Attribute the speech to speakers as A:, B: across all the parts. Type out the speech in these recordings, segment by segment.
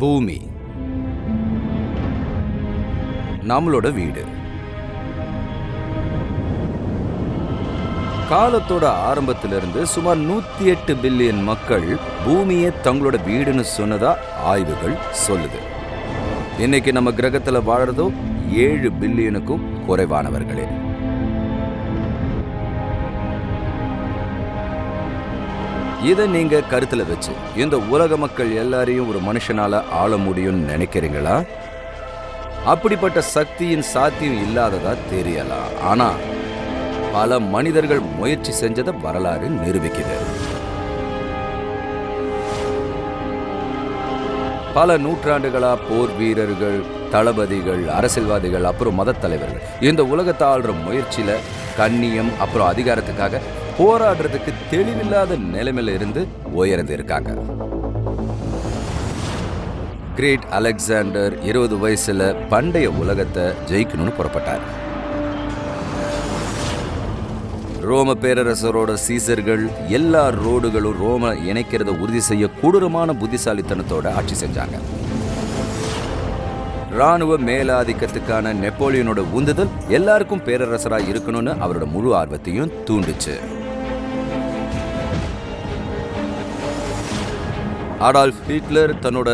A: பூமி நம்மளோட வீடு. காலத்தோட ஆரம்பத்திலிருந்து சுமார் 108 பில்லியன் மக்கள் பூமியை தங்களோட வீடுன்னு சொன்னதா ஆய்வுகள் சொல்லுது. இன்னைக்கு நம்ம கிரகத்துல வாழறதோ 7 பில்லியனுக்கும் குறைவானவர்களே. இதை நீங்க கருத்துல வச்சு இந்த உலக மக்கள் எல்லாரையும் ஒரு மனுஷனால ஆள முடியும்னு நினைக்கிறீங்களா? அப்படிப்பட்ட சக்தியின் சாத்தியம் இல்லாததா தெரியலாம். ஆனா பல மனிதர்கள் முயற்சி செஞ்சதை வரலாறு நிரூபிக்குது. பல நூற்றாண்டுகளா போர் வீரர்கள், தளபதிகள், அரசியல்வாதிகள், அப்புறம் மத தலைவர்கள் இந்த உலகத்தை ஆள்ற முயற்சியில கண்ணியம் அப்புறம் அதிகாரத்துக்காக போராடுறதுக்கு தெளிவில்லாத நிலைமையில இருந்து உயர்ந்து இருக்காங்க. கிரேட் அலெக்சாண்டர் 20 வயசுல பண்டைய உலகத்தை ஜெயிக்கணும்னு புறப்பட்டார். ரோம பேரரசரோட சீசர்கள் எல்லா ரோடுகளும் ரோம இணைக்கிறத உறுதி செய்ய கொடூரமான புத்திசாலித்தனத்தோட ஆட்சி செஞ்சாங்க. ராணுவ மேலாதிக்கத்துக்கான நெப்போலியனோட உந்துதல் எல்லாருக்கும் பேரரசராக இருக்கணும்னு அவரோட முழு ஆர்வத்தையும் தூண்டுச்சு. அடால்ஃப் ஹிட்லர் தன்னோட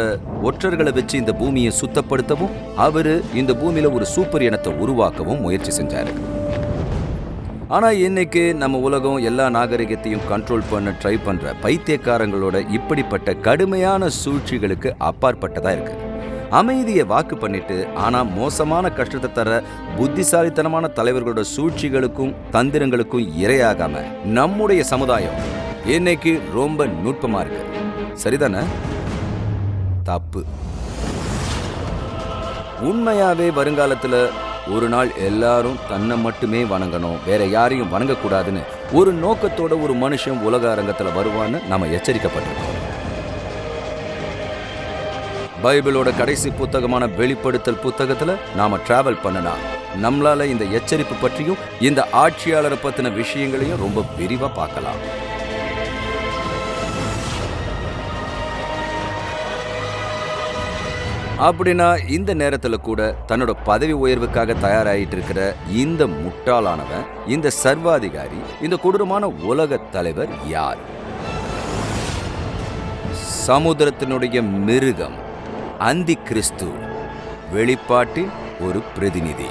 A: ஒற்றர்களை வச்சு இந்த பூமியை சுத்தப்படுத்தவும் அவரு இந்த பூமியில ஒரு சூப்பர் இனத்தை உருவாக்கவும் முயற்சி செஞ்சாரு. ஆனா இன்னைக்கு நம்ம உலகம் எல்லா நாகரிகத்தையும் கண்ட்ரோல் பண்ண ட்ரை பண்ற பைத்தியக்காரங்களோட இப்படிப்பட்ட கடுமையான சூழ்ச்சிகளுக்கு அப்பாற்பட்டதா இருக்கு. அமைதியை வாக்கு பண்ணிட்டு ஆனா மோசமான கஷ்டத்தை தர புத்திசாலித்தனமான தலைவர்களோட சூழ்ச்சிகளுக்கும் தந்திரங்களுக்கும் இரையாகாம நம்முடைய சமுதாயம் இன்னைக்கு ரொம்ப நுட்பமா இருக்கு. சரிதானே? தப்பு. உண்மையாவே வருங்காலத்துல ஒரு நாள் எல்லாரும் தன்னை மட்டுமே வணங்கணும், வேற யாரையும் வணங்கக்கூடாதுன்னு ஒரு நோக்கத்தோட ஒரு மனுஷன் உலக அரங்கத்துல வருவான்னு நம்ம எச்சரிக்கப்பட்டிருக்கோம். பைபிளோட கடைசி புத்தகமான வெளிப்படுத்தல் புத்தகத்துல நாம டிராவல் பண்ணனா நம்மளால இந்த எச்சரிப்பு பற்றியும் இந்த ஆட்சியாளரை பத்தின விஷயங்களையும் ரொம்ப விரிவா பார்க்கலாம். அப்படின்னா இந்த நேரத்துல கூட தன்னோட பதவி உயர்வுக்காக தயாராகிட்டு இருக்கிற இந்த முட்டாளானவன், இந்த சர்வாதிகாரி, இந்த கொடூரமான உலக தலைவர் யார்? சமுத்திரத்தினுடைய மிருகம், அந்தி கிறிஸ்து, வெளிப்பாட்டின் ஒரு பிரதிநிதி.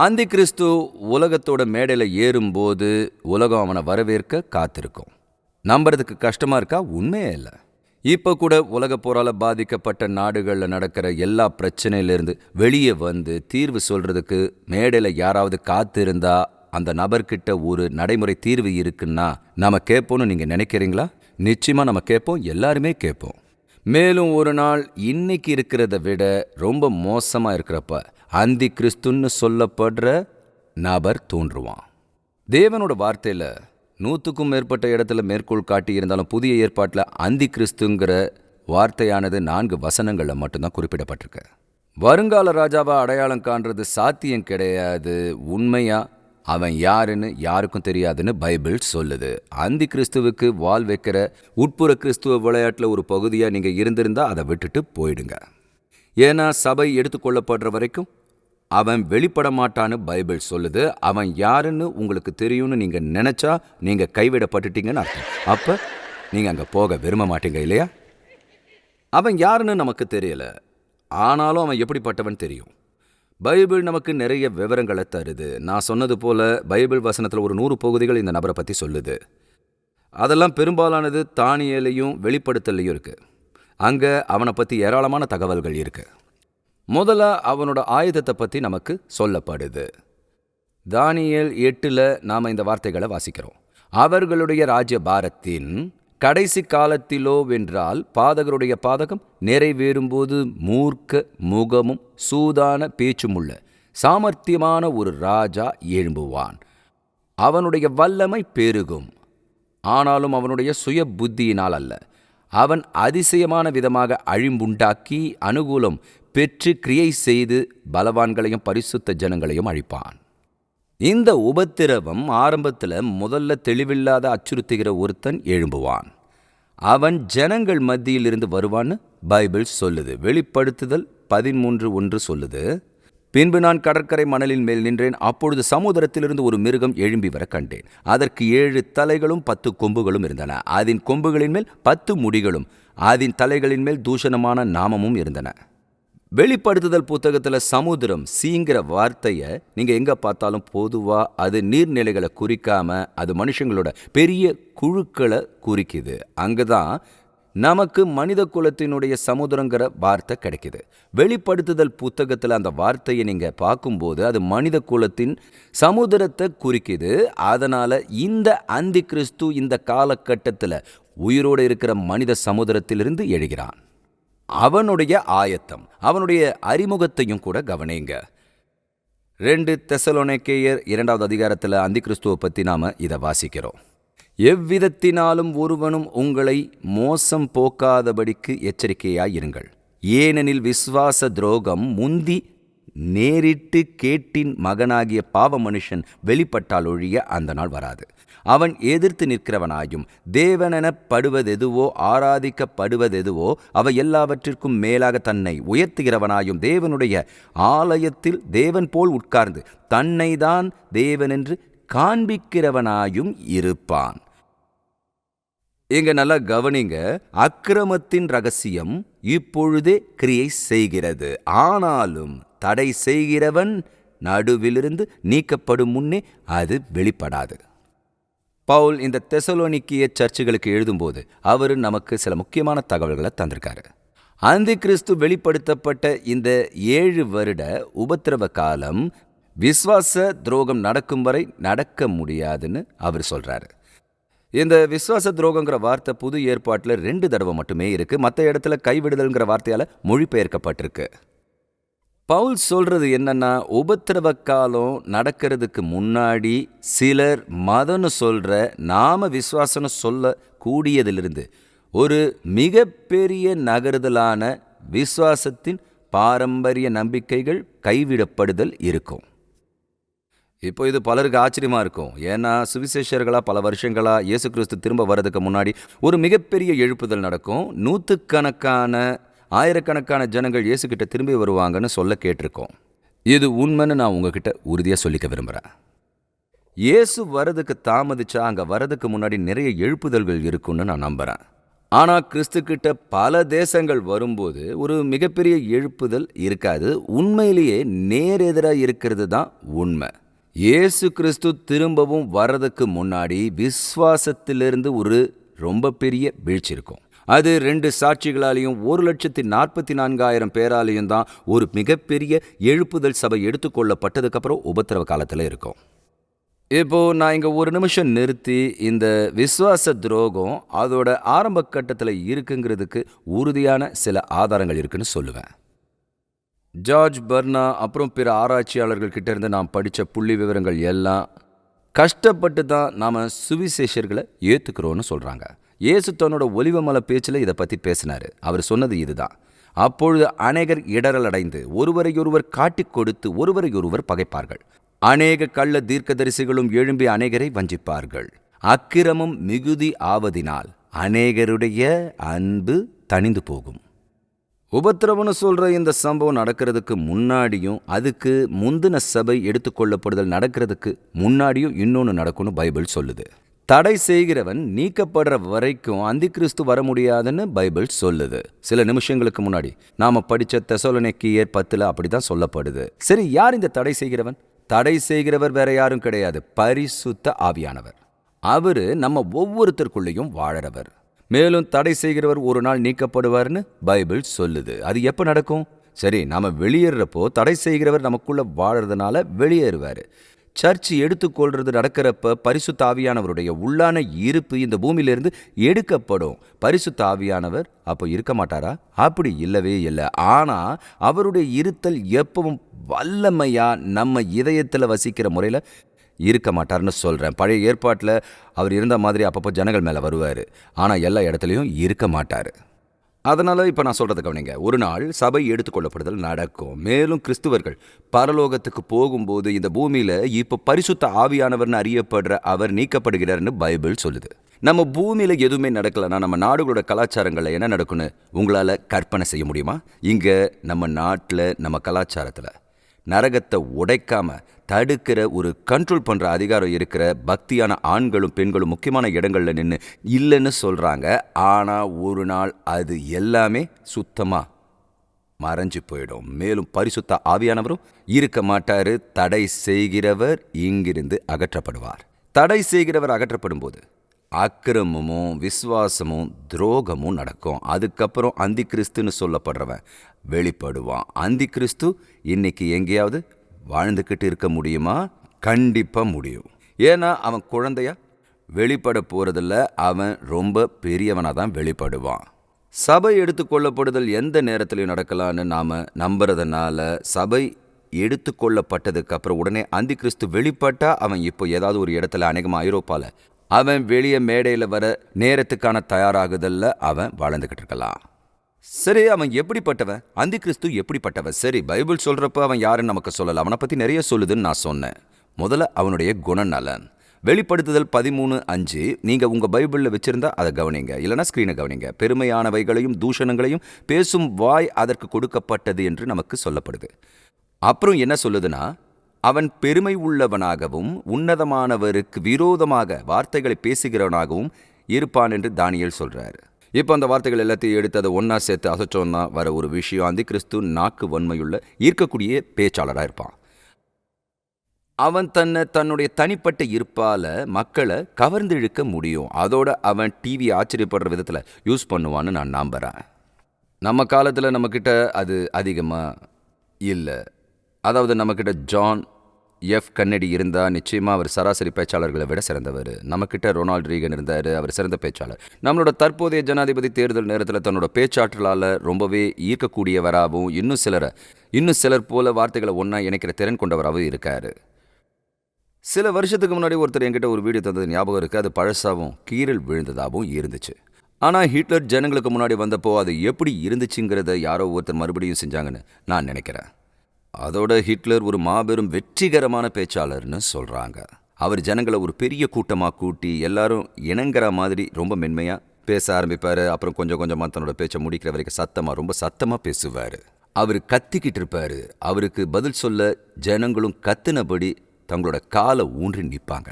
A: அந்தி கிறிஸ்து உலகத்தோட மேடையில் ஏறும்போது உலகம் அவனை வரவேற்க காத்திருக்கும். நம்புறதுக்கு கஷ்டமா இருக்கா? உண்மையே இல்லை. இப்போ கூட உலக போரால பாதிக்கப்பட்ட நாடுகளில் நடக்கிற எல்லா பிரச்சனையிலிருந்து வெளியே வந்து தீர்வு சொல்றதுக்கு மேடையில் யாராவது காத்திருந்தா அந்த நபர்கிட்ட ஒரு நடைமுறை தீர்வு இருக்குன்னா நம்ம கேட்போம்னு நீங்க நினைக்கிறீங்களா? நிச்சயமா நம்ம கேட்போம், எல்லாருமே கேட்போம். மேலும் ஒரு நாள் இன்னைக்கு இருக்கிறத விட ரொம்ப மோசமா இருக்கிறப்ப அந்தி கிறிஸ்துன்னு சொல்லப்படுற நபர் தோன்றுவான். தேவனோட வார்த்தையில 100க்கும் மேற்பட்ட இடத்துல மேற்கோள் காட்டி இருந்தாலும் புதிய ஏற்பாட்டில் அந்தி கிறிஸ்துங்கிற வார்த்தையானது 4 வசனங்கள்ல மட்டும்தான் குறிப்பிடப்பட்டிருக்கு. வருங்கால ராஜாவா அடையாளம் காண்றது சாத்தியம் கிடையாது. உண்மையா அவன் யாருன்னு யாருக்கும் தெரியாதுன்னு பைபிள் சொல்லுது. அந்தி கிறிஸ்துவுக்கு வால் வைக்கிற உட்புற கிறிஸ்துவ விளையாட்டில் ஒரு பகுதியாக நீங்கள் இருந்திருந்தா அதை விட்டுட்டு போயிடுங்க. ஏன்னா சபை எடுத்துக்கொள்ளப்படுற வரைக்கும் அவன் வெளிப்பட மாட்டான்னு பைபிள் சொல்லுது. அவன் யாருன்னு உங்களுக்கு தெரியும்னு நீங்கள் நினைச்சா நீங்கள் கைவிடப்பட்டுட்டீங்கன்னு அர்த்தம். அப்போ நீங்கள் அங்கே போக விரும்ப மாட்டீங்க இல்லையா? அவன் யாருன்னு நமக்கு தெரியல, ஆனாலும் அவன் எப்படிப்பட்டவன் தெரியும். பைபிள் நமக்கு நிறைய விவரங்களை தருது. நான் சொன்னது போல பைபிள் வசனத்தில் ஒரு 100 பகுதிகள் இந்த நபரை பற்றி சொல்லுது. அதெல்லாம் பெரும்பாலானது தானியேலையும் வெளிப்படுத்தலையும் இருக்கு. அங்கே அவனை பற்றி ஏராளமான தகவல்கள் இருக்கு. முதல்ல அவனோட ஆயுதத்தை பற்றி நமக்கு சொல்லப்படுது. தானியேல் 8ல் நாம் இந்த வார்த்தைகளை வாசிக்கிறோம். அவர்களுடைய ராஜ்ய பாரத்தின் கடைசி காலத்திலோ வென்றால் பாதகருடைய பாதகம் நிறைவேறும்போது மூர்க்க முகமும் சூதான பேச்சுமுள்ள சாமர்த்தியமான ஒரு ராஜா எழும்புவான். அவனுடைய வல்லமை பெருகும், ஆனாலும் அவனுடைய சுய புத்தியினால் அல்ல. அவன் அதிசயமான விதமாக அழிம்புண்டாக்கி அனுகூலம் பெற்று கிரியை செய்து பலவான்களையும் பரிசுத்த ஜனங்களையும் அழிப்பான். இந்த உபத்திரவம் ஆரம்பத்தில் முதல்ல தெளிவில்லாத அச்சுறுத்துகிற ஒருத்தன் எழும்புவான். அவன் ஜனங்கள் மத்தியில் இருந்து வருவான்னு பைபிள் சொல்லுது. வெளிப்படுத்துதல் 13:1 சொல்லுது. பின்பு நான் கடற்கரை மணலின் மேல் நின்றேன். அப்பொழுது சமுத்திரத்திலிருந்து ஒரு மிருகம் எழும்பி வர கண்டேன். அதற்கு 7 தலைகளும் 10 கொம்புகளும் இருந்தன. அதன் கொம்புகளின் மேல் 10 முடிகளும் அதன் தலைகளின் மேல் தூஷணமான நாமமும் இருந்தன. வெளிப்படுத்துதல் புத்தகத்தில் சமுத்திரம் சீங்கிற வார்த்தையை நீங்கள் எங்கே பார்த்தாலும் பொதுவாக அது நீர்நிலைகளை குறிக்காம அது மனுஷங்களோட பெரிய குழுக்களை குறிக்குது. அங்கே தான் நமக்கு மனித குலத்தினுடைய சமுத்திரங்கிற வார்த்தை கிடைக்குது. வெளிப்படுத்துதல் புத்தகத்தில் அந்த வார்த்தையை நீங்கள் பார்க்கும்போது அது மனித குலத்தின் சமுத்திரத்தை குறிக்குது. அதனால் இந்த அந்தி கிறிஸ்து இந்த காலகட்டத்தில் உயிரோடு இருக்கிற மனித சமுத்திரத்திலிருந்து எழுகிறான். அவனுடைய ஆயத்தம், அவனுடைய அறிமுகத்தையும் கூட கவனிங்க. 2 தெசலோனிக்கேயர் 2வது அதிகாரத்தில் அந்தி கிறிஸ்துவை பற்றி நாம் இதை வாசிக்கிறோம். எவ்விதத்தினாலும் ஒருவனும் உங்களை மோசம் போக்காதபடிக்கு எச்சரிக்கையாயிருங்கள். ஏனெனில் விசுவாச துரோகம் முந்தி நேரிட்டு கேட்டின் மகனாகிய பாவ மனுஷன் வெளிப்பட்டால் ஒழிய அந்த நாள் வராது. அவன் எதிர்த்து நிற்கிறவனாயும் தேவனெனப்படுவதெதுவோ ஆராதிக்கப்படுவதெதுவோ அவை எல்லாவற்றிற்கும் மேலாக தன்னை உயர்த்துகிறவனாயும் தேவனுடைய ஆலயத்தில் தேவன் போல் உட்கார்ந்து தன்னை தான் தேவனென்று காண்பிக்கிறவனாயும் இருப்பான். இங்க நல்லா கவனிங்க. அக்கிரமத்தின் ரகசியம் இப்பொழுதே கிரியை செய்கிறது, ஆனாலும் தடை செய்கிறவன் நடுவிலிருந்து நீக்கப்படும் முன்னே அது வெளிப்படாது. பவுல் இந்த தெசலோனிக்கிய சர்ச்சுகளுக்கு எழுதும்போது அவர் நமக்கு சில முக்கியமான தகவல்களை தந்திருக்காரு. அந்தி கிறிஸ்து வெளிப்படுத்தப்பட்ட இந்த 7 வருட உபத்திரவ காலம் விசுவாச துரோகம் நடக்கும் வரை நடக்க முடியாதுன்னு அவர் சொல்றாரு. இந்த விசுவாச துரோகங்கிற வார்த்தை புது ஏற்பாட்டில் 2 தடவை மட்டுமே இருக்கு. மற்ற இடத்துல கைவிடுதல்ங்கிற வார்த்தையால மொழிபெயர்க்கப்பட்டிருக்கு. பவுல் சொல்றது என்னன்னா, உபத்திரவ காலம் நடக்கிறதுக்கு முன்னாடி சிலர் மதம்னு சொல்ற நாம விசுவாசம்னு சொல்ல கூடியதிலிருந்து ஒரு மிகப்பெரிய நகருதலான விசுவாசத்தின் பாரம்பரிய நம்பிக்கைகள் கைவிடப்படுதல் இருக்கும். இப்போ இது பலருக்கு ஆச்சரியமா இருக்கும். ஏன்னா சுவிசேஷர்களா பல வருஷங்களா இயேசு கிறிஸ்து திரும்ப வர்றதுக்கு முன்னாடி ஒரு மிகப்பெரிய எழுப்புதல் நடக்கும். 100கணக்கான ஆயிரக்கணக்கான ஜனங்கள் இயேசுகிட்ட திரும்பி வருவாங்கன்னு சொல்ல கேட்டிருக்கோம். இது உண்மைன்னு நான் உங்ககிட்ட உறுதியாக சொல்லிக்க விரும்புகிறேன். இயேசு வரதுக்கு தாமதிச்சா அங்கே வரதுக்கு முன்னாடி நிறைய எழுப்புதல்கள் இருக்குன்னு நான் நம்புகிறேன். ஆனால் கிறிஸ்துக்கிட்ட பல தேசங்கள் வரும்போது ஒரு மிகப்பெரிய எழுப்புதல் இருக்காது. உண்மையிலேயே நேரெதிராக இருக்கிறது தான் உண்மை. இயேசு கிறிஸ்து திரும்பவும் வர்றதுக்கு முன்னாடி விசுவாசத்திலிருந்து ஒரு ரொம்ப பெரிய வீழ்ச்சி இருக்கும். அது 2 சாட்சிகளாலையும் 1,44,000 பேராலையும் தான் ஒரு மிகப்பெரிய எழுப்புதல் சபை எடுத்துக்கொள்ளப்பட்டதுக்கப்புறம் உபத்திரவ காலத்தில் இருக்கும். இப்போ நான் இங்கே ஒரு நிமிஷம் நிறுத்தி இந்த விசுவாச துரோகம் அதோட ஆரம்ப கட்டத்தில் இருக்குங்கிறதுக்கு உறுதியான சில ஆதாரங்கள் இருக்குன்னு சொல்லுவேன். ஜார்ஜ் பர்னா அப்புறம் பிற ஆராய்ச்சியாளர்கள் கிட்ட இருந்து நாம் படித்த புள்ளி விவரங்கள் எல்லாம் கஷ்டப்பட்டு தான் நாம் சுவிசேஷர்களை ஏற்றுக்கிறோன்னு சொல்கிறாங்க. இயேசு தன்னோட ஒலிவமலை பேச்சில் இதை பற்றி பேசினார். அவர் சொன்னது இதுதான்: அப்பொழுது அநேகர் இடரல் அடைந்து ஒருவரையொருவர் காட்டிக் கொடுத்து ஒருவரையொருவர் பகைப்பார்கள். அநேக கள்ள தீர்க்கதரிசிகளும் எழும்பி அநேகரை வஞ்சிப்பார்கள். அக்கிரமம் மிகுதி ஆவதினால் அநேகருடைய அன்பு தணிந்து போகும். உபத்திரவம்னு சொல்கிற இந்த சம்பவம் நடக்கிறதுக்கு முன்னாடியும் அதுக்கு முந்தின சபை எடுத்துக்கொள்ளப்படுதல் நடக்கிறதுக்கு முன்னாடியும் இன்னொன்று நடக்கும்னு பைபிள் சொல்லுது. தடை செய்கிறவன் நீக்கப்படுற வரைக்கும் அந்தி கிறிஸ்து வர முடியாதுன்னு பைபிள் சொல்லுது. சில நிமிஷங்களுக்கு முன்னாடி நாம் படித்த தெசலோனிக்கேயர் 10 அப்படி தான் சொல்லப்படுது. சரி, யார் இந்த தடை செய்கிறவன்? தடை செய்கிறவர் வேற யாரும் கிடையாது, பரிசுத்த ஆவியானவர். அவர் நம்ம ஒவ்வொருத்தருக்குள்ளேயும் வாழறவர். மேலும் தடை செய்கிறவர் ஒரு நாள் நீக்கப்படுவார்னு பைபிள் சொல்லுது. அது எப்போ நடக்கும்? சரி, நாம் வெளியேறப்போ தடை செய்கிறவர் நமக்குள்ள வாழறதுனால வெளியேறுவார். சர்ச் எடுத்துக்கொள்றது நடக்கிறப்ப பரிசுத்த ஆவியானவருடைய உள்ளான இருப்பு இந்த பூமியிலிருந்து எடுக்கப்படும். பரிசுத்த ஆவியானவர் அப்போ இருக்க மாட்டாரா? அப்படி இல்லவே இல்லை. ஆனால் அவருடைய இருத்தல் எப்பவும் வல்லமையா நம்ம இதயத்தில் வசிக்கிற முறையில் இருக்க மாட்டார்னு சொல்கிறேன். பழைய ஏற்பாட்டில் அவர் இருந்த மாதிரி அப்பப்போ ஜனங்கள் மேலே வருவார், ஆனால் எல்லா இடத்துலையும் இருக்க மாட்டார். அதனால் இப்போ நான் சொல்கிறத கவனிங்க. ஒரு நாள் சபை எடுத்துக்கொள்ளப்படுதல் நடக்கும். மேலும் கிறிஸ்துவர்கள் பரலோகத்துக்கு போகும்போது இந்த பூமியில் இப்போ பரிசுத்த ஆவியானவர்னு அறியப்படுற அவர் நீக்கப்படுகிறார்னு பைபிள் சொல்லுது. நம்ம பூமியில் எதுவுமே நடக்கலைன்னா நம்ம நாடுகளோட கலாச்சாரங்களில் என்ன நடக்குன்னு உங்களால் கற்பனை செய்ய முடியுமா? இங்கே நம்ம நாட்டில் நம்ம கலாச்சாரத்தில் நரகத்தை உடைக்காம தடுக்கிற ஒரு கண்ட்ரோல் பண்ணுற அதிகாரம் இருக்கிற பக்தியான ஆண்களும் பெண்களும் முக்கியமான இடங்களில் நின்று இல்லைன்னு சொல்கிறாங்க. ஆனால் ஒரு நாள் அது எல்லாமே சுத்தமாக மறைஞ்சு போயிடும். மேலும் பரிசுத்த ஆவியானவரும் இருக்க மாட்டார். தடை செய்கிறவர் இங்கிருந்து அகற்றப்படுவார். தடை செய்கிறவர் அகற்றப்படும் போது அக்கிரமமும் விசுவாசமும் துரோகமும் நடக்கும். அதுக்கப்புறம் அந்தி கிறிஸ்துன்னு சொல்லப்படுறவன் வெளிப்படுவான். அந்தி கிறிஸ்து இன்னைக்கு எங்கேயாவது வாழ்ந்துக்கிட்டு இருக்க முடியுமா? கண்டிப்பாக முடியும். ஏன்னா அவன் குழந்தையா வெளிப்பட போகிறதில்ல, அவன் ரொம்ப பெரியவனாக தான் வெளிப்படுவான். சபை எடுத்துக்கொள்ளப்படுதல் எந்த நேரத்துலையும் நடக்கலான்னு நாம் நம்புறதுனால சபை எடுத்துக்கொள்ளப்பட்டதுக்கு அப்புறம் உடனே அந்தி கிறிஸ்து வெளிப்பட்டால் அவன் இப்போ ஏதாவது ஒரு இடத்துல அநேகமாக ஐரோப்பாவில் அவன் வெளியே மேடையில் வர நேரத்துக்கான தயாராகுதல்ல அவன் வாழ்ந்துக்கிட்டு இருக்கலாம். சரி, அவன் எப்படிப்பட்டவன்? அந்தி கிறிஸ்து எப்படிப்பட்டவன்? சரி, பைபிள் சொல்கிறப்ப அவன் யாருன்னு நமக்கு சொல்லலை. அவனை பற்றி நிறைய சொல்லுதுன்னு நான் சொன்னேன். முதல்ல அவனுடைய குணநலன். வெளிப்படுத்துதல் 13:5 நீங்கள் உங்கள் பைபிளில் வச்சுருந்தா அதை கவனிங்க, இல்லைனா ஸ்க்ரீனை கவனிங்க. பெருமையானவைகளையும் தூஷணங்களையும் பேசும் வாய் அதற்கு கொடுக்கப்பட்டது என்று நமக்கு சொல்லப்படுது. அப்புறம் என்ன சொல்லுதுன்னா, அவன் பெருமை உள்ளவனாகவும் உன்னதமானவருக்கு விரோதமாக வார்த்தைகளை பேசுகிறவனாகவும் இருப்பான் என்று தானியேல் சொல்கிறார். இப்போ அந்த வார்த்தைகள் எல்லாத்தையும் எடுத்து அதை ஒன்றா சேர்த்து அசைச்சோன்னா வர ஒரு விஷயம், அந்தி கிறிஸ்து நாக்கு வன்மையுள்ள ஈர்க்கக்கூடிய பேச்சாளராக இருப்பான். அவன் தன்னுடைய தனிப்பட்ட இருப்பால் மக்களை கவர்ந்து இழுக்க முடியும். அதோட அவன் டிவியை ஆச்சரியப்படுற விதத்தில் யூஸ் பண்ணுவான்னு நான் நம்புகிறேன். நம்ம காலத்தில் நம்மக்கிட்ட அது அதிகமாக இல்லை. அதாவது நம்மக்கிட்ட ஜான் எஃப் கென்னடி இருந்தால் நிச்சயமாக அவர் சராசரி பேச்சாளர்களை விட சிறந்தவர். நம்மக்கிட்ட ரொனால்டு ரீகன் இருந்தார், அவர் சிறந்த பேச்சாளர். நம்மளோட தற்போதைய ஜனாதிபதி தேர்தல் நேரத்தில் தன்னோட பேச்சாற்றலால் ரொம்பவே ஈர்க்கக்கூடியவராகவும் இன்னும் சிலர் போல வார்த்தைகளை ஒன்றா இணைக்கிற திறன் கொண்டவராகவும் இருக்கார். சில வருஷத்துக்கு முன்னாடி ஒருத்தர் என்கிட்ட ஒரு வீடியோ தந்தது ஞாபகம் இருக்குது. அது பழசாகவும் கீரல் விழுந்ததாகவும் இருந்துச்சு. ஆனால் ஹிட்லர் ஜனங்களுக்கு முன்னாடி வந்தப்போ அது எப்படி இருந்துச்சுங்கிறத யாரோ ஒருத்தர் மறுபடியும் செஞ்சாங்கன்னு நான் நினைக்கிறேன். அதோட ஹிட்லர் ஒரு மாபெரும் வெற்றிகரமான பேச்சாளர்னு சொல்கிறாங்க. அவர் ஜனங்களை ஒரு பெரிய கூட்டமாக கூட்டி எல்லாரும் இணங்குற மாதிரி ரொம்ப மென்மையாக பேச ஆரம்பிப்பார். அப்புறம் கொஞ்சம் கொஞ்சமாக தன்னோட பேச்சை முடிக்கிற வரைக்கும் ரொம்ப சத்தமாக பேசுவார். அவர் கத்திக்கிட்டு இருப்பார். அவருக்கு பதில் சொல்ல ஜனங்களும் கத்துனபடி தங்களோட காலை ஊன்றி நிற்பாங்க.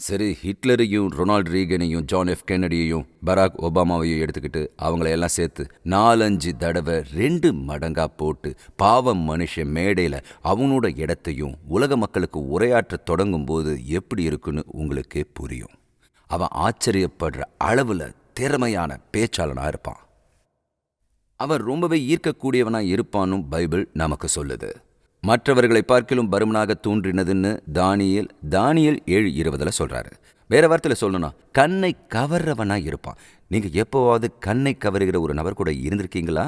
A: சரி, ஹிட்லரையும் ரொனால்டு ரீகனையும் ஜான் எஃப் கென்னடியையும் பராக் ஒபாமாவையும் எடுத்துக்கிட்டு அவங்களையெல்லாம் சேர்த்து 4-5 தடவை 2 மடங்காக போட்டு பாவம் மனுஷன் மேடையில் அவனோட இடத்தையும் உலக மக்களுக்கு உரையாற்ற தொடங்கும் போது எப்படி இருக்குன்னு உங்களுக்கே புரியும். அவன் ஆச்சரியப்படுற அளவில் திறமையான பேச்சாளனாக இருப்பான். அவன் ரொம்பவே ஈர்க்கக்கூடியவனாக இருப்பான்னு பைபிள் நமக்கு சொல்லுது. மற்றவர்களை பார்க்கிலும் பருமனாக தோன்றினதுன்னு தானியேல் 7:20 சொல்கிறாரு. வேற வார்த்தையில் சொல்லணும்னா கண்ணை கவர்றவனாக இருப்பான். நீங்கள் எப்போவாவது கண்ணை கவருகிற ஒரு நபர் கூட இருந்திருக்கீங்களா?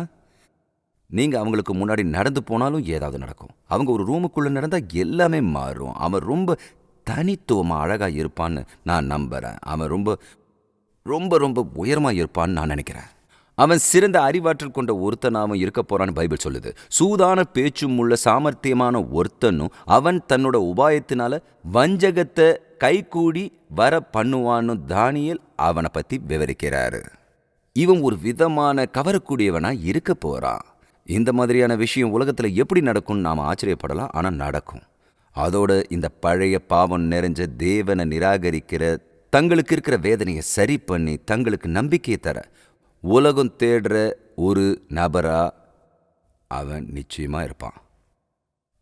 A: நீங்கள் அவங்களுக்கு முன்னாடி நடந்து போனாலும் ஏதாவது நடக்கும். அவங்க ஒரு ரூமுக்குள்ளே நடந்தால் எல்லாமே மாறும். அவன் ரொம்ப தனித்துவமாக அழகாக இருப்பான்னு நான் நம்புகிறேன். அவன் ரொம்ப ரொம்ப ரொம்ப உயரமாக இருப்பான்னு நான் நினைக்கிறேன். அவன் சிறந்த அறிவாற்றல் கொண்ட ஒருத்தனாவும் இருக்க போறான்னு பைபிள் சொல்லுது. சூதான பேச்சும் உள்ள சாமர்த்தியமான ஒருத்தனும் அவன் தன்னோட உபாயத்தினால வஞ்சகத்தை கைகூடி வர பண்ணுவான்னு தானியேல் அவனை பற்றி விவரிக்கிறாரு. இவன் ஒரு விதமான கவரக்கூடியவனா இருக்க போறான். இந்த மாதிரியான விஷயம் உலகத்தில் எப்படி நடக்கும்னு நாம் ஆச்சரியப்படலாம், ஆனால் நடக்கும். அதோட இந்த பழைய பாவம் நிறைஞ்ச தேவனை நிராகரிக்கிற தங்களுக்கு இருக்கிற வேதனையை சரி பண்ணி தங்களுக்கு நம்பிக்கையை தர உலகம் தேடுற ஒரு நபரா அவன் நிச்சயமாக இருப்பான்.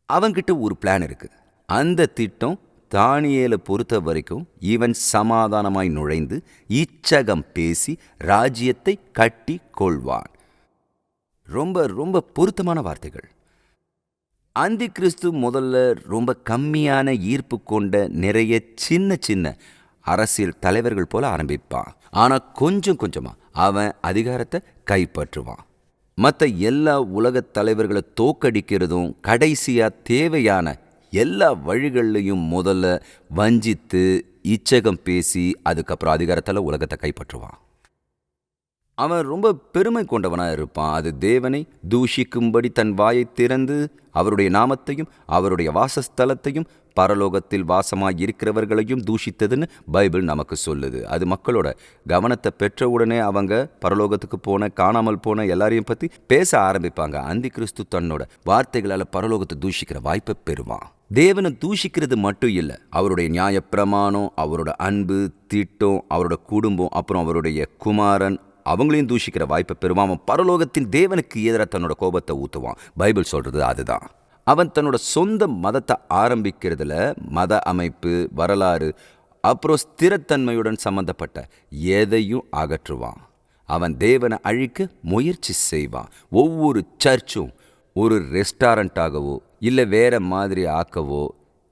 A: அவன்கிட்ட ஒரு பிளான் இருக்குது. அந்த திட்டம் தானியேலை பொறுத்த வரைக்கும் இவன் சமாதானமாய் நுழைந்து இச்சகம் பேசி ராஜ்யத்தை கட்டி கொள்வான். ரொம்ப ரொம்ப பொருத்தமான வார்த்தைகள். அந்தி கிறிஸ்து முதல்ல ரொம்ப கம்மியான ஈர்ப்பு கொண்ட நிறைய சின்ன சின்ன அரசியல் தலைவர்கள் போல ஆரம்பிப்பான். ஆனா கொஞ்சம் கொஞ்சமா அவன் அதிகாரத்தை கைப்பற்றுவான். மற்ற எல்லா உலகத் தலைவர்களை தோக்கடிக்கிறதும் கடைசியா தேவையான எல்லா வழிகள்லையும் முதல்ல வஞ்சித்து இச்சகம் பேசி அதுக்கப்புறம் அதிகாரத்தில் உலகத்தை கைப்பற்றுவான். அவன் ரொம்ப பெருமை கொண்டவனாக இருப்பான். அது தேவனை தூஷிக்கும்படி தன் வாயை திறந்து அவருடைய நாமத்தையும் அவருடைய வாசஸ்தலத்தையும் பரலோகத்தில் வாசமாய் இருக்கிறவர்களையும் தூஷித்ததுன்னு பைபிள் நமக்கு சொல்லுது. அது மக்களோட கவனத்தை பெற்ற உடனே அவங்க பரலோகத்துக்கு போன காணாமல் போன எல்லாரையும் பற்றி பேச ஆரம்பிப்பாங்க. அந்தி கிறிஸ்து தன்னோட வார்த்தைகளால் பரலோகத்தை தூஷிக்கிற வாய்ப்பை பெறுவான். தேவனை தூஷிக்கிறது மட்டும் இல்லை, அவருடைய நியாயப்பிரமாணம், அவரோட அன்பு, திட்டம், அவரோட குடும்பம், அப்புறம் அவருடைய குமாரன், அவங்களையும் தூஷிக்கிற வாய்ப்பை பெறுவான். அவன் பரலோகத்தின் தேவனுக்கு எதிராக தன்னோட கோபத்தை ஊற்றுவான். பைபிள் சொல்கிறது அதுதான். அவன் தன்னோட சொந்த மதத்தை ஆரம்பிக்கிறதுல மத அமைப்பு, வரலாறு, அப்புறம் ஸ்திரத்தன்மையுடன் சம்பந்தப்பட்ட எதையும் அகற்றுவான். அவன் தேவனை அழிக்க முயற்சி செய்வான். ஒவ்வொரு சர்ச்சும் ஒரு ரெஸ்டாரண்ட்டாகவோ இல்லை வேற மாதிரி ஆக்கவோ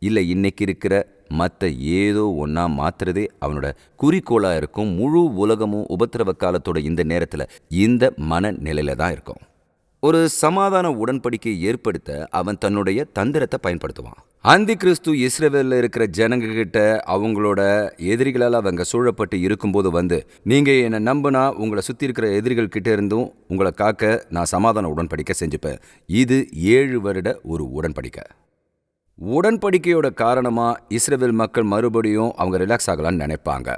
A: இல்லை இன்னைக்கு இருக்கிற மற்ற ஏதோ ஒன்றா மாற்றுறதே அவனோட குறிக்கோளாக இருக்கும். முழு உலகமும் உபத்திரவ காலத்தோட இந்த நேரத்தில் இந்த மனநிலையில தான் இருக்கும். ஒரு சமாதான உடன்படிக்கையை ஏற்படுத்த அவன் தன்னுடைய தந்திரத்தை பயன்படுத்துவான். அந்தி கிறிஸ்து இஸ்ரவேலில் இருக்கிற ஜனங்க கிட்ட அவங்களோட எதிரிகளால் அவங்க சூழப்பட்டு இருக்கும்போது வந்து, நீங்கள் என்னை நம்பினா உங்களை சுற்றி இருக்கிற எதிரிகள் கிட்ட இருந்தும் உங்களை காக்க நான் சமாதான உடன்படிக்கை செஞ்சுப்பேன். இது 7 வருட ஒரு உடன்படிக்கை. உடன்படிக்கையோட காரணமாக இஸ்ரவேல் மக்கள் மறுபடியும் அவங்க ரிலாக்ஸ் ஆகலான்னு நினைப்பாங்க.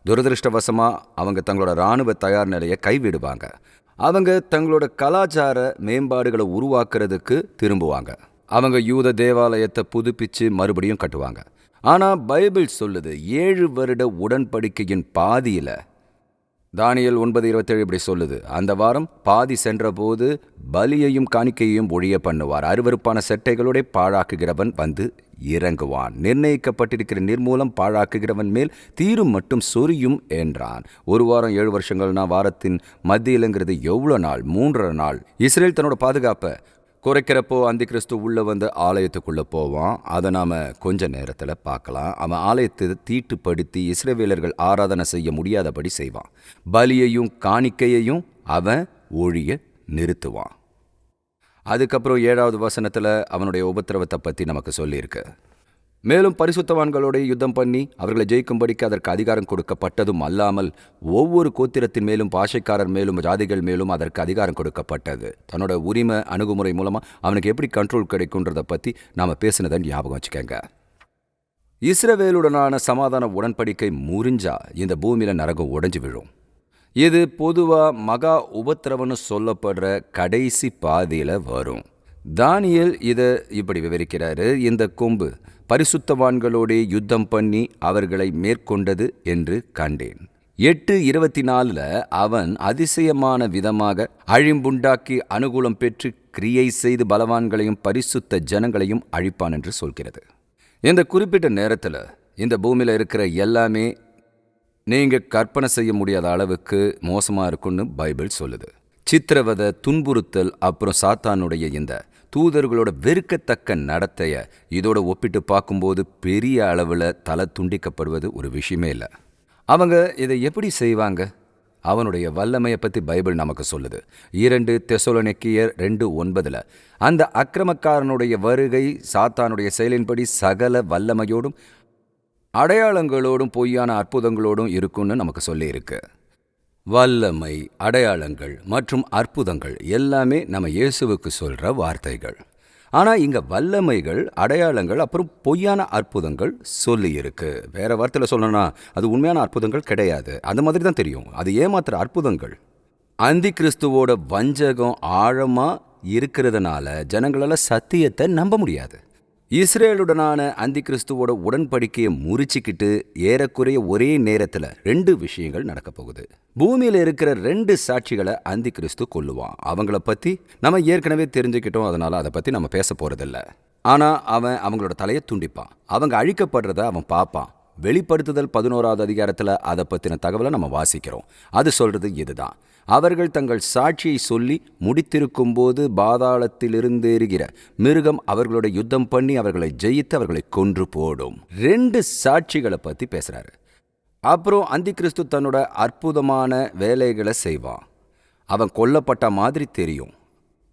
A: துரதிருஷ்டவசமாக அவங்க தங்களோட இராணுவ தயார் நிலையை கைவிடுவாங்க. அவங்க தங்களோட கலாச்சார மேம்பாடுகளை உருவாக்குறதுக்கு திரும்புவாங்க. அவங்க யூத தேவாலயத்தை புதுப்பிச்சு மறுபடியும் கட்டுவாங்க. ஆனால் பைபிள் சொல்லுது 7 வருட உடன்படிக்கையின் பாதியில், தானியேல் 9:27 இப்படி சொல்லுது, அந்த வாரம் பாதி சென்ற போது பலியையும் காணிக்கையையும் ஒழிய பண்ணுவார். அருவருப்பான செட்டைகளோட பாழாக்குகிறவன் வந்து இறங்குவான். நிர்ணயிக்கப்பட்டிருக்கிற நிர்மூலம் பாழாக்குகிறவன் மேல் தீரும் மட்டும் சொரியும் என்றான். ஒரு வாரம் 7 வருஷங்கள்னா வாரத்தின் மத்தியிலங்கிறது எவ்வளோ நாள்? 3.5 நாள். இஸ்ரேல் தன்னோட பாதுகாப்பை குறைக்கிறப்போ அந்தி கிறிஸ்து உள்ளே வந்து ஆலயத்துக்குள்ளே போவான். அதை நாம் கொஞ்ச நேரத்தில் பார்க்கலாம். அவன் ஆலயத்தை தீட்டுப்படுத்தி இஸ்ரவேலர்கள் ஆராதனை செய்ய முடியாதபடி செய்வான். பலியையும் காணிக்கையையும் அவன் ஒழிய நிறுத்துவான். அதுக்கப்புறம் 7வது வசனத்தில் அவனுடைய உபத்திரவத்தை பற்றி நமக்கு சொல்லியிருக்கு. மேலும் பரிசுத்தவான்களோட யுத்தம் பண்ணி அவர்களை ஜெயிக்கும்படிக்கு அதற்கு அதிகாரம் கொடுக்கப்பட்டதும் அல்லாமல் ஒவ்வொரு கோத்திரத்தின் மேலும், பாஷைக்காரர் மேலும், ஜாதிகள் மேலும் அதற்கு அதிகாரம் கொடுக்கப்பட்டது. தன்னோட உரிமை அணுகுமுறை மூலமாக அவனுக்கு எப்படி கண்ட்ரோல் கிடைக்குன்றதை பற்றி நாம் பேசினதை ஞாபகம் வச்சுக்கோங்க. இஸ்ரவேலுடனான சமாதான உடன்படிக்கை முறிஞ்சா இந்த பூமியில் நரகம் உடைஞ்சு விழும். இது பொதுவாக மகா உபத்திரவன்னு சொல்லப்படுற கடைசி பாதியில் வரும். தானியேல் இதை இப்படி விவரிக்கிறாரு: இந்த கொம்பு பரிசுத்தவான்களோடே யுத்தம் பண்ணி அவர்களை மேற்கொண்டது என்று கண்டேன். 8:24 அவன் அதிசயமான விதமாக அழிம்புண்டாக்கி அனுகூலம் பெற்று கிரியை செய்து பலவான்களையும் பரிசுத்த ஜனங்களையும் அழிப்பான் என்று சொல்கிறது. இந்த குறிப்பிட்ட நேரத்தில் இந்த பூமியில் இருக்கிற எல்லாமே நீங்கள் கற்பனை செய்ய முடியாத அளவுக்கு மோசமாக இருக்குன்னு பைபிள் சொல்லுது. சித்திரவதை, துன்புறுத்தல், அப்புறம் சாத்தானுடைய இந்த தூதர்களோட வெறுக்கத்தக்க நடத்தையை இதோட ஒப்பிட்டு பார்க்கும்போது பெரிய அளவில் தலை துண்டிக்கப்படுவது ஒரு விஷயமே இல்லை. அவங்க இதை எப்படி செய்வாங்க? அவனுடைய வல்லமையை பற்றி பைபிள் நமக்கு சொல்லுது. 2 தெசலோனிக்கேயர் 2:9 அந்த அக்கிரமக்காரனுடைய வருகை சாத்தானுடைய செயலின்படி சகல வல்லமையோடும் அடையாளங்களோடும் பொய்யான அற்புதங்களோடும் இருக்குன்னு நமக்கு சொல்லியிருக்கு. வல்லமை, அடையாளங்கள் மற்றும் அற்புதங்கள் எல்லாமே நம்ம இயேசுவுக்கு சொல்கிற வார்த்தைகள். ஆனால் இங்கே வல்லமைகள், அடையாளங்கள், அப்புறம் பொய்யான அற்புதங்கள் சொல்லியிருக்கு. வேறு வார்த்தையில் சொல்லணும்னா அது உண்மையான அற்புதங்கள் கிடையாது. அந்த மாதிரி தான் தெரியும். அது ஏமாத்துற அற்புதங்கள். அந்தி கிறிஸ்துவோட வஞ்சகம் ஆழமாக இருக்கிறதுனால ஜனங்களால் சத்தியத்தை நம்ப முடியாது. இஸ்ரேலுடனான அந்தி கிறிஸ்துவோட உடன்படிக்கையை முறிச்சிக்கிட்டு ஏறக்குறைய ஒரே நேரத்தில் 2 விஷயங்கள் நடக்க போகுது. பூமியில் இருக்கிற 2 சாட்சிகளை அந்தி கிறிஸ்து கொல்லுவான். அவங்கள பற்றி நம்ம ஏற்கனவே தெரிஞ்சுக்கிட்டோம், அதனால அதை பற்றி நம்ம பேச போகிறதில்ல. ஆனால் அவன் அவங்களோட தலையை துண்டிப்பான். அவங்க அழிக்கப்படுறத அவன் பார்ப்பான். வெளிப்படுத்துதல் 11வது அதிகாரத்தில் அதை பற்றின தகவலை நம்ம வாசிக்கிறோம். அது சொல்கிறது இதுதான்: அவர்கள் தங்கள் சாட்சியை சொல்லி முடித்திருக்கும்போது பாதாளத்திலிருந்தேறுகிற மிருகம் அவர்களோட யுத்தம் பண்ணி அவர்களை ஜெயித்து அவர்களை கொன்று போடும். 2 சாட்சிகளை பற்றி பேசுகிறாரு. அப்புறம் அந்திகிறிஸ்து தன்னோட அற்புதமான வேலைகளை செய்வான். அவன் கொல்லப்பட்ட மாதிரி தெரியும்.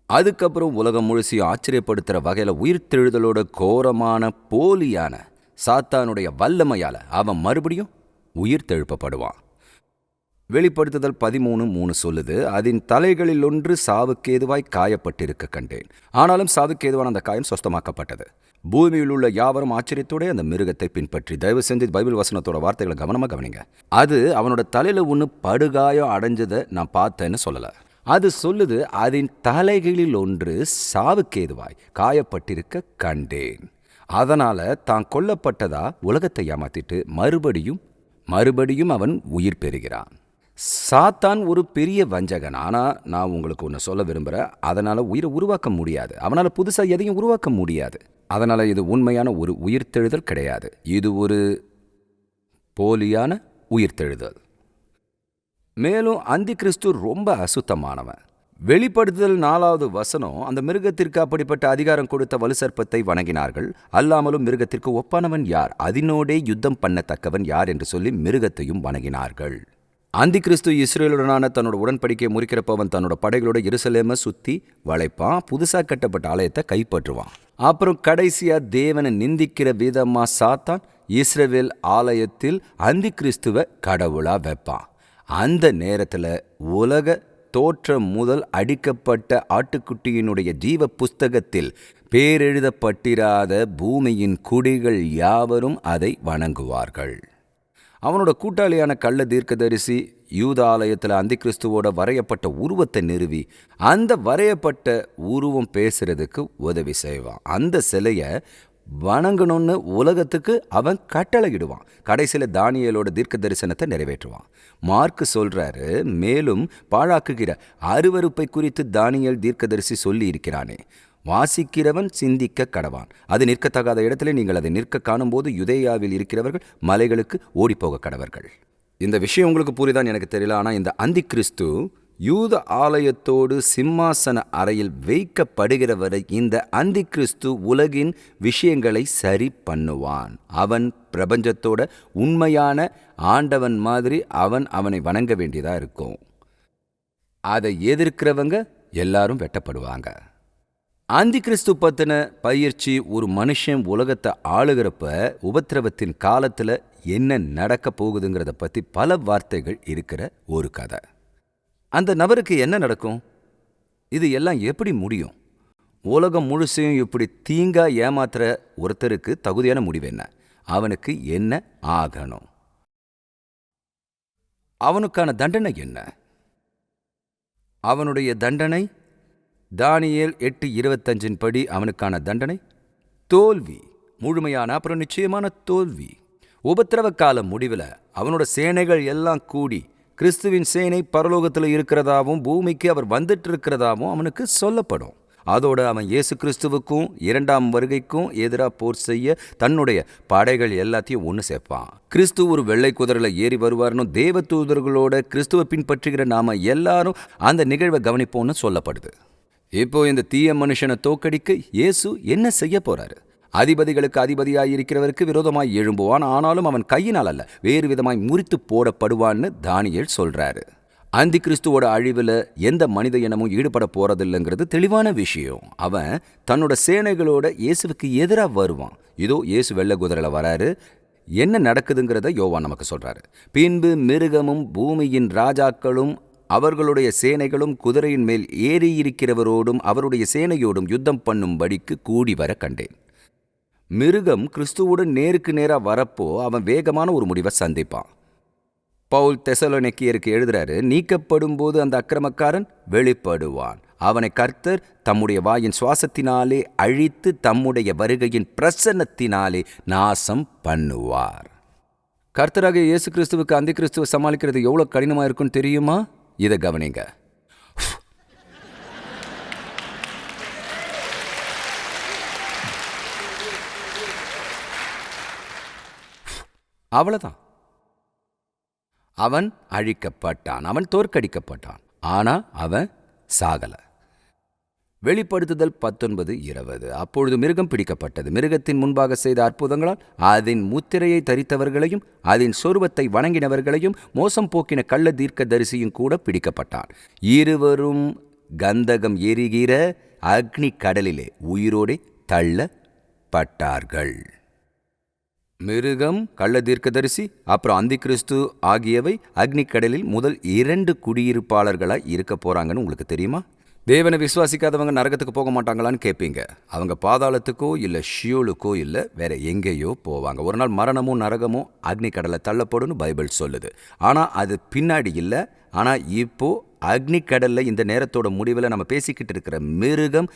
A: அதுக்கப்புறம் உலகம் முழுசையும் ஆச்சரியப்படுத்துகிற வகையில் உயிர்த்தெழுதலோட கோரமான போலியான சாத்தானுடைய வல்லமையால் அவன் மறுபடியும் உயிர்த்தெழுப்பப்படுவான். வெளிப்படுத்துதல் 13:3 சொல்லுது, அதன் தலைகளில் ஒன்று சாவுக்கேதுவாய் காயப்பட்டிருக்க கண்டேன். ஆனாலும் சாவுக்கேதுவான அந்த காயம் சொஸ்தமாக்கப்பட்டது. பூமியில் உள்ள யாவரும் ஆச்சரியத்தோட அந்த மிருகத்தை பின்பற்றி. தயவு செஞ்சு பைபிள் வசனத்தோட வார்த்தைகளை கவனமாக கவனிங்க. அது அவனோட தலையில் ஒன்று படுகாயம் அடைஞ்சதை நான் பார்த்தேன்னு சொல்லலை. அது சொல்லுது, அதன் தலைகளில் ஒன்று சாவுக்கேதுவாய் காயப்பட்டிருக்க கண்டேன். அதனால தான் கொல்லப்பட்டதா உலகத்தை ஏமாத்திட்டு மறுபடியும் அவன் உயிர் பெறுகிறான். சாத்தான் ஒரு பெரிய வஞ்சகன். ஆனால் நான் உங்களுக்கு ஒன்று சொல்ல விரும்புகிறேன், அதனால் உயிரை உருவாக்க முடியாது. அவனால் புதுசாக எதையும் உருவாக்க முடியாது. அதனால் இது உண்மையான ஒரு உயிர்த்தெழுதல் கிடையாது. இது ஒரு போலியான உயிர்த்தெழுதல். மேலும் அந்திகிறிஸ்து ரொம்ப அசுத்தமானவன். வெளிப்படுத்துதல் 4வது வசனம், அந்த மிருகத்திற்கு அப்படிப்பட்ட அதிகாரம் கொடுத்த வலுசர்ப்பத்தை வணங்கினார்கள். அல்லாமலும் மிருகத்திற்கு ஒப்பானவன் யார், அதனோடே யுத்தம் பண்ணத்தக்கவன் யார் என்று சொல்லி மிருகத்தையும் வணங்கினார்கள். அந்திகிறிஸ்து இஸ்ரேலுடனான தன்னோட உடன்படிக்கையை முறிக்கிறப்பவன் தன்னோட படைகளோட எருசலேமை சுற்றி வளைப்பான். புதுசாக கட்டப்பட்ட ஆலயத்தை கைப்பற்றுவான். அப்புறம் கடைசியா தேவனை நிந்திக்கிற விதமா சாத்தான் இஸ்ரவேல் ஆலயத்தில் அந்திகிறிஸ்துவை கடவுளா வைப்பான். அந்த நேரத்தில் உலக தோற்றம் முதல் அடிக்கப்பட்ட ஆட்டுக்குட்டியினுடைய ஜீவ புஸ்தகத்தில் பேரெழுதப்பட்டிராத பூமியின் குடிகள் யாவரும் அதை வணங்குவார்கள். அவனோட கூட்டாளியான கள்ள தீர்க்கதரிசி யூத ஆலயத்தில் அந்திகிறிஸ்துவோட வரையப்பட்ட உருவத்தை நிறுவி அந்த வரையப்பட்ட உருவம் பேசுறதுக்கு உதவி செய்வான். அந்த சிலையை வணங்கணும்னு உலகத்துக்கு அவன் கட்டளையிடுவான். கடைசியில் தானியேலோட தீர்க்க தரிசனத்தை நிறைவேற்றுவான். மார்க்கு சொல்றாரு, மேலும் பாழாக்குகிற அருவருப்பை குறித்து தானியேல் தீர்க்கதரிசி சொல்லி இருக்கிறானே, வாசிக்கிறவன் சிந்திக்க கடவான். அது நிற்கத்தகாத இடத்துல நீங்கள் அதை நிற்க காணும்போது யூதேயாவில் இருக்கிறவர்கள் மலைகளுக்கு ஓடிப்போக கடவர்கள். இந்த விஷயம் உங்களுக்கு புரியுதான்னு எனக்கு தெரியல. ஆனால் இந்த அந்திகிறிஸ்து யூத ஆலயத்தோடு சிம்மாசன அறையில் வைக்கப்படுகிற வரை இந்த அந்திகிறிஸ்து உலகின் விஷயங்களை சரி பண்ணுவான். அவன் பிரபஞ்சத்தோட உண்மையான ஆண்டவன் மாதிரி அவனை வணங்க வேண்டியதா இருக்கும். அதை எதிர்க்கிறவங்க எல்லாரும் வெட்டப்படுவாங்க. அந்திகிறிஸ்து பத்தின பயிற்சி, ஒரு மனுஷன் உலகத்தை ஆளுகிறப்ப உபத்திரவத்தின் காலத்தில் என்ன நடக்க போகுதுங்கிறத பற்றி பல வார்த்தைகள் இருக்கிற ஒரு கதை. அந்த நபருக்கு என்ன நடக்கும்? இது எல்லாம் எப்படி முடியும்? உலகம் முழுசையும் இப்படி தீங்கா ஏமாத்துற ஒருத்தருக்கு தகுதியான முடிவு என்ன? அவனுக்கு என்ன ஆகணும்? அவனுக்கான தண்டனை என்ன? அவனுடைய தண்டனை தானியேல் 8:25 படி அவனுக்கான தண்டனை தோல்வி. முழுமையான அப்புறம் நிச்சயமான தோல்வி. உபத்திரவ கால முடிவில் அவனோட சேனைகள் எல்லாம் கூடி கிறிஸ்துவின் சேனை பரலோகத்தில் இருக்கிறதாவும் பூமிக்கு அவர் வந்துட்டு இருக்கிறதாவும் அவனுக்கு சொல்லப்படும். அதோட அவன் இயேசு கிறிஸ்துவுக்கும் 2ஆம் வருகைக்கும் எதிராக போர் செய்ய தன்னுடைய படைகள் எல்லாத்தையும் ஒன்று சேர்ப்பான். கிறிஸ்து ஒரு வெள்ளை குதிரையில் ஏறி வருவார்னு தேவ தூதர்களோட கிறிஸ்துவை பின்பற்றுகிற நாம எல்லாரும் அந்த நிகழ்வை கவனிப்போம்னு சொல்லப்படுது. இப்போ இந்த தீய மனுஷனை தோக்கடிக்க இயேசு என்ன செய்ய போறாரு? அதிபதிகளுக்கு அதிபதியாயிருக்கிறவருக்கு விரோதமாய் எழும்புவான். ஆனாலும் அவன் கையினால் அல்ல, வேறு விதமாய் முறித்து போடப்படுவான்னு தானியேல் சொல்றாரு. அந்திகிறிஸ்துவோட அழிவில் எந்த மனித இனமும் ஈடுபட போறதில்லைங்கிறது தெளிவான விஷயம். அவன் தன்னோட சேனைகளோட இயேசுவுக்கு எதிராக வருவான். இதோ இயேசு வெள்ளை குதிரையில் வராரு. என்ன நடக்குதுங்கிறத யோவான் நமக்கு சொல்றாரு. பின்பு மிருகமும் பூமியின் ராஜாக்களும் அவர்களுடைய சேனைகளும் குதிரையின் மேல் ஏறியிருக்கிறவரோடும் அவருடைய சேனையோடும் யுத்தம் பண்ணும்படிக்கு கூடி வர கண்டேன். மிருகம் கிறிஸ்துவுடன் நேருக்கு நேராக வரப்போ அவன் வேகமான ஒரு முடிவை சந்திப்பான். பவுல் தெசலோனிக்கேயருக்கு எழுதுறாரு, நீக்கப்படும் போது அந்த அக்கிரமக்காரன் வெளிப்படுவான். அவனை கர்த்தர் தம்முடைய வாயின் சுவாசத்தினாலே அழித்து தம்முடைய வருகையின் பிரசன்னத்தினாலே நாசம் பண்ணுவார். கர்த்தராக இயேசு கிறிஸ்துவுக்கு அந்திகிறிஸ்துவை சமாளிக்கிறது எவ்வளோ கடினமாக இருக்குன்னு தெரியுமா? இதை கவனிங்க. அவ்வளவுதான். அவன் அழிக்கப்பட்டான், அவன் தோற்கடிக்கப்பட்டான். ஆனா அவன் சாகல. வெளிப்படுத்துதல் 19:20. அப்பொழுது மிருகம் பிடிக்கப்பட்டது. மிருகத்தின் முன்பாக செய்த அற்புதங்களால் அதன் முத்திரையை தரித்தவர்களையும் அதன் சொருபத்தை வணங்கினவர்களையும் மோசம் போக்கின கள்ள தீர்க்கதரிசியும் கூட பிடிக்கப்பட்டான். இருவரும் கந்தகம் எரிகிற அக்னி கடலிலே உயிரோடே தள்ளப்பட்டார்கள். மிருகம், கள்ள தீர்க்கதரிசி, அப்புறம் அந்திகிறிஸ்து ஆகியவை அக்னி கடலில் முதல் 2 குடியிருப்பாளர்களாக இருக்க போறாங்கன்னு உங்களுக்கு தெரியுமா? தேவனை விசுவாசிக்காதவங்க நரகத்துக்கு போக மாட்டாங்களான்னு கேட்பீங்க. அவங்க பாதாளத்துக்கோ இல்லை ஷியோலுக்கோ இல்லை வேற எங்கேயோ போவாங்க. ஒரு நாள் மரணமும் நரகமும் அக்னி கடலை தள்ளப்படும்னு பைபிள் சொல்லுது. ஆனால் அது பின்னாடி இல்லை. ஆனால் இப்போ அக்னி கடலில் இந்த நேரத்தோட முடிவில் நம்ம பேசிக்கிட்டு இருக்கிற மிருகம்,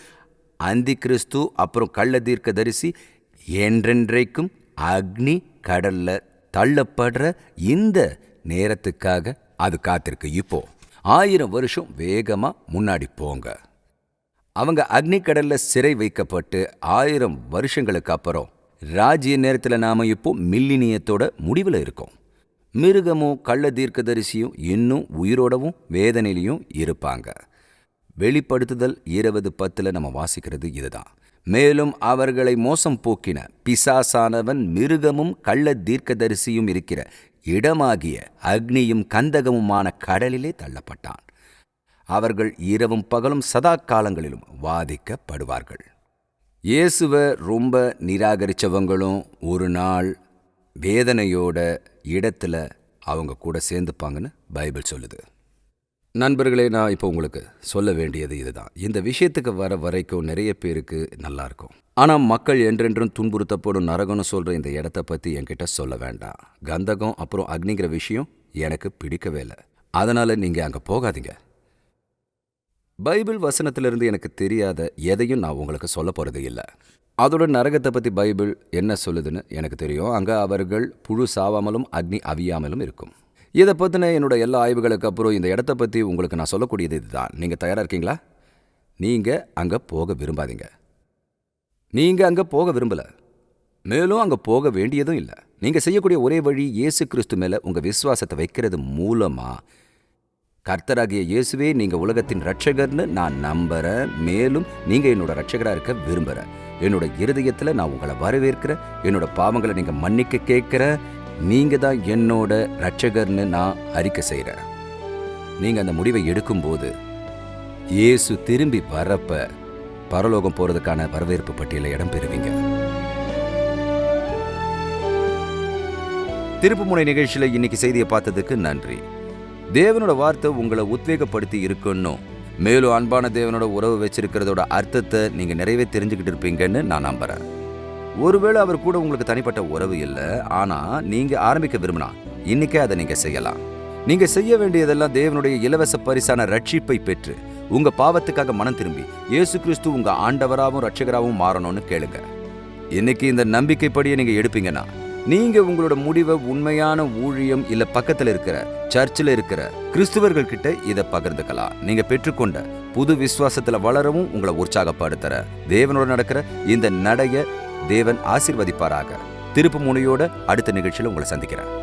A: அந்திகிறிஸ்து, அப்புறம் கள்ள தீர்க்கதரிசி என்றென்றைக்கும் அக்னி கடல்ல தள்ளப்படுற இந்த நேரத்துக்காக அது காத்திருக்கு. இப்போ 1000 வருஷம் வேகமா முன்னாடி போங்க. அவங்க அக்னி கடல்ல சிறை வைக்கப்பட்டு 1000 வருஷங்களுக்கு அப்புறம் ராஜ்ய நேரத்தில் நாம இப்போ மில்லினியத்தோட முடிவில் இருக்கோம். மிருகமும் கள்ள தீர்க்கதரிசியும் இன்னும் உயிரோடவும் வேதனையிலையும் இருப்பாங்க. வெளிப்படுத்துதல் 20:10 நம்ம வாசிக்கிறது இதுதான். மேலும் அவர்களை மோசம் போக்கின பிசாசானவன் மிருகமும் கள்ள தீர்க்கதரிசியும் இருக்கிற இடமாகிய அக்னியும் கந்தகமுமான கடலிலே தள்ளப்பட்டான். அவர்கள் இரவும் பகலும் சதா காலங்களிலும் வாதிக்கப்படுவார்கள். இயேசுவை ரொம்ப நிராகரித்தவங்களும் ஒரு நாள் வேதனையோட இடத்துல அவங்க கூட சேர்ந்துப்பாங்கன்னு பைபிள் சொல்லுது. நண்பர்களே, நான் இப்போ உங்களுக்கு சொல்ல வேண்டியது இதுதான். இந்த விஷயத்துக்கு வர வரைக்கும் நிறைய பேருக்கு நல்லா இருக்கும். ஆனால் மக்கள் என்றென்றும் துன்புறுத்தப்படும் நரகம்னு சொல்கிற இந்த இடத்த பற்றி என்கிட்ட சொல்ல வேண்டாம். கந்தகம் அப்புறம் அக்னிங்கிற விஷயம் எனக்கு பிடிக்கவே இல்லை. அதனால் நீங்கள் அங்கே போகாதீங்க. பைபிள் வசனத்திலிருந்து எனக்கு தெரியாத எதையும் நான் உங்களுக்கு சொல்ல போகிறது இல்லை. அதோட நரகத்தை பற்றி பைபிள் என்ன சொல்லுதுன்னு எனக்கு தெரியும். அங்கே அவர்கள் புழு சாவாமலும் அக்னி அவியாமலும் இருக்கும். இதை பற்றின என்னோட எல்லா ஆய்வுகளுக்கு அப்புறம் இந்த இடத்த பற்றி உங்களுக்கு நான் சொல்லக்கூடியது இதுதான். நீங்கள் தயாராக இருக்கீங்களா? நீங்கள் அங்கே போக விரும்பாதீங்க. நீங்கள் அங்கே போக விரும்பலை, மேலும் அங்கே போக வேண்டியதும் இல்லை. நீங்கள் செய்யக்கூடிய ஒரே வழி இயேசு கிறிஸ்து மேலே உங்கள் விசுவாசத்தை வைக்கிறது மூலமாக கர்த்தராகிய இயேசுவே நீங்கள் உலகத்தின் இரட்சகர்னு நான் நம்புகிறேன். மேலும் நீங்கள் என்னோட இரட்சகராக இருக்க விரும்புகிறேன். என்னோட இருதயத்தில் நான் உங்களை வரவேற்கிறேன். என்னோட பாவங்களை நீங்கள் மன்னிக்க கேட்குறேன். நீங்கள் தான் என்னோட இரட்சகர்னு நான் அறிக்கை செய்கிறேன். நீங்கள் அந்த முடிவை எடுக்கும்போது இயேசு திரும்பி வரப்ப பரலோகம் போகிறதுக்கான வரவேற்பு பட்டியலில் இடம் பெறுவீங்க. திருப்புமுனை நிகழ்ச்சியில் இன்னைக்கு செய்தியை பார்த்ததுக்கு நன்றி. தேவனோட வார்த்தை உங்களை உத்வேகப்படுத்தி இருக்கணும். மேலும் அன்பான தேவனோட உறவு வச்சிருக்கிறதோட அர்த்தத்தை நீங்கள் நிறையவே தெரிஞ்சுக்கிட்டு இருப்பீங்கன்னு நான் நம்புகிறேன். ஒருவேளை அவர் கூட உங்களுக்கு தனிப்பட்ட உறவு இல்லை, ஆனால் நீங்கள் ஆரம்பிக்க விரும்பினா இன்னைக்கே அதை நீங்கள் செய்யலாம். நீங்கள் செய்ய வேண்டியதெல்லாம் தேவனுடைய இலவச பரிசான ரட்சிப்பை பெற்று உங்கள் பாவத்துக்காக மனம் திரும்பி இயேசு கிறிஸ்து உங்கள் ஆண்டவராகவும் ரட்சகராகவும் மாறணும்னு கேளுங்க. இன்னைக்கு இந்த நம்பிக்கைப்படியே நீங்கள் எடுப்பீங்கன்னா நீங்கள் உங்களோட முடிவை உண்மையான ஊழியம் இல்லை பக்கத்தில் இருக்கிற சர்ச்சில் இருக்கிற கிறிஸ்துவர்கள் கிட்ட இதை பகிர்ந்துக்கலாம். நீங்கள் பெற்றுக்கொண்ட புது விசுவாசத்தில் வளரவும் உங்களை உற்சாகப்படுத்துற தேவனோட நடக்கிற இந்த நடைய தேவன் ஆசீர்வதிப்பாராக. திருப்புமுனையோட அடுத்த நிகழ்ச்சியில் உங்களை சந்திக்கிறேன்.